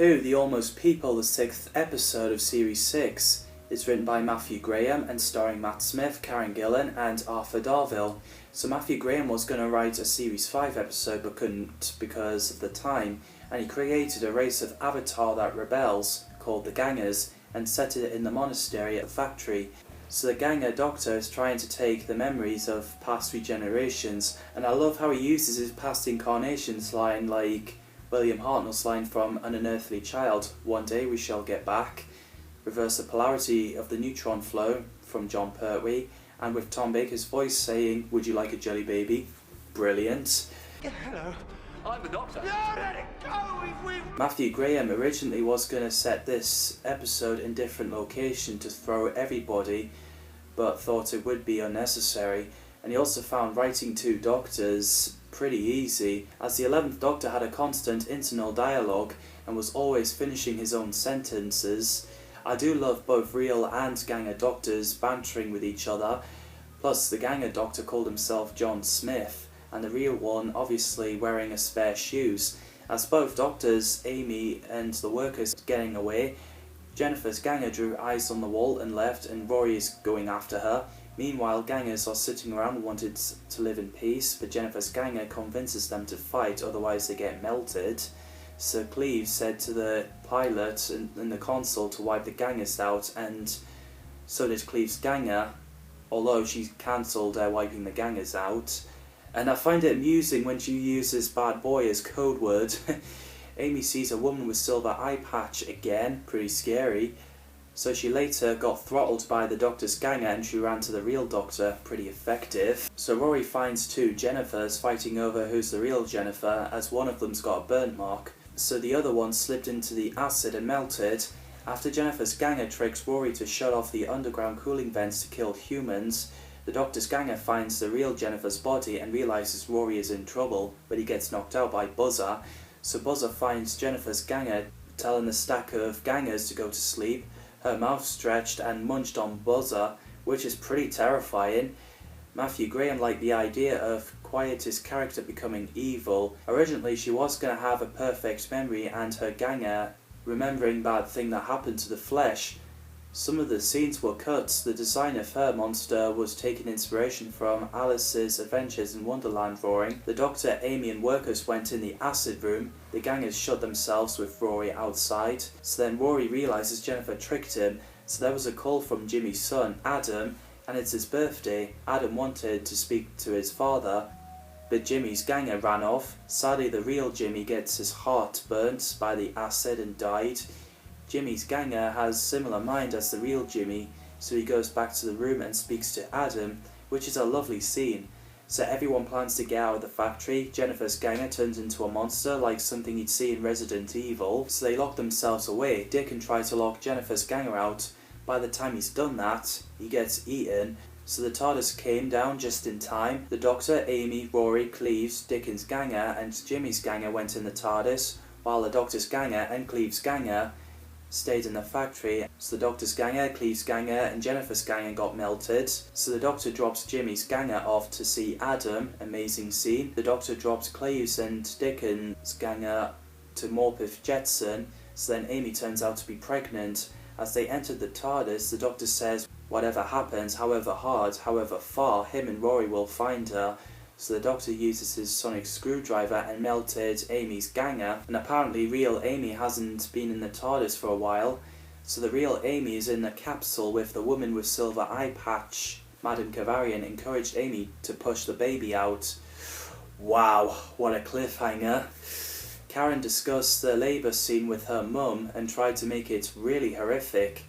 2, The Almost People, the 6th episode of Series 6. It's written by Matthew Graham and starring Matt Smith, Karen Gillan and Arthur Darvill. So Matthew Graham was going to write a Series 5 episode but couldn't because of the time, and he created a race of avatar that rebels, called the Gangers, and set it in the monastery at the factory. So the Ganger Doctor is trying to take the memories of past regenerations, and I love how he uses his past incarnations line like William Hartnell's line from An Unearthly Child, "One day we shall get back," reverse the polarity of the neutron flow from John Pertwee, and with Tom Baker's voice saying, "Would you like a jelly baby?" Brilliant. Hello, I'm the Doctor. No, let it go! Matthew Graham originally was going to set this episode in different location to throw everybody, but thought it would be unnecessary, and he also found writing two Doctors pretty easy, as the 11th Doctor had a constant internal dialogue and was always finishing his own sentences. I do love both real and Ganger Doctors bantering with each other, plus the Ganger Doctor called himself John Smith, and the real one obviously wearing a spare shoes. As both Doctors, Amy and the workers getting away, Jennifer's Ganger drew eyes on the wall and left, and Rory is going after her. Meanwhile, Gangers are sitting around wanted to live in peace, but Jennifer's Ganger convinces them to fight, otherwise they get melted. So Cleve said to the pilot in the console to wipe the Gangers out, and so did Cleve's Ganger, although she cancelled wiping the Gangers out. And I find it amusing when she uses bad boy as code word. Amy sees a woman with silver eye patch again, pretty scary. So she later got throttled by the Doctor's Ganger and she ran to the real Doctor, pretty effective. So Rory finds two Jennifers fighting over who's the real Jennifer, as one of them's got a burnt mark. So the other one slipped into the acid and melted. After Jennifer's Ganger tricks Rory to shut off the underground cooling vents to kill humans, the Doctor's Ganger finds the real Jennifer's body and realises Rory is in trouble, but he gets knocked out by Buzzer. So Buzzer finds Jennifer's Ganger telling the stack of Gangers to go to sleep, her mouth stretched and munched on Buzzer, which is pretty terrifying. Matthew Graham liked the idea of Quiet's character becoming evil. Originally she was going to have a perfect memory and her Ganger remembering bad thing that happened to the flesh. Some of the scenes were cut. The design of her monster was taking inspiration from Alice's Adventures in Wonderland drawing. The Doctor, Amy and workers went in the acid room. The Gangers shut themselves with Rory outside. So then Rory realises Jennifer tricked him. So there was a call from Jimmy's son, Adam, and it's his birthday. Adam wanted to speak to his father, but Jimmy's Ganger ran off. Sadly, the real Jimmy gets his heart burnt by the acid and died. Jimmy's Ganger has similar mind as the real Jimmy, so he goes back to the room and speaks to Adam, which is a lovely scene. So everyone plans to get out of the factory. Jennifer's Ganger turns into a monster, like something you'd see in Resident Evil, so they lock themselves away. Dickon tries to lock Jennifer's Ganger out. By the time he's done that, he gets eaten. So the TARDIS came down just in time. The Doctor, Amy, Rory, Cleves, Dickon's Ganger and Jimmy's Ganger went in the TARDIS, while the Doctor's Ganger and Cleves' Ganger stayed in the factory. So the Doctor's Ganger, Cleve's Ganger and Jennifer's Ganger got melted. So the Doctor drops Jimmy's Ganger off to see Adam, amazing scene. The Doctor drops Cleve's and Dickon's Ganger to Morpeth Jetson, so then Amy turns out to be pregnant. As they entered the TARDIS, the Doctor says, whatever happens, however hard, however far, him and Rory will find her. So the Doctor uses his sonic screwdriver and melted Amy's Ganger, and apparently real Amy hasn't been in the TARDIS for a while, so the real Amy is in the capsule with the woman with silver eye patch. Madame Kavarian encouraged Amy to push the baby out. Wow, what a cliffhanger. Karen discussed the labour scene with her mum and tried to make it really horrific.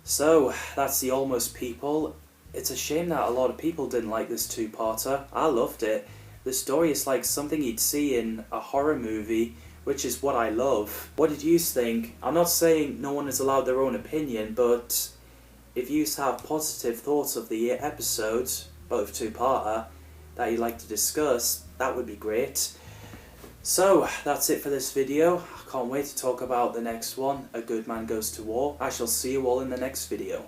So, that's The Almost People. It's a shame that a lot of people didn't like this two-parter. I loved it. The story is like something you'd see in a horror movie, which is what I love. What did you think? I'm not saying no one is allowed their own opinion, but if you have positive thoughts of the episode, both two-parter, that you'd like to discuss, that would be great. So, that's it for this video. I can't wait to talk about the next one, A Good Man Goes to War. I shall see you all in the next video.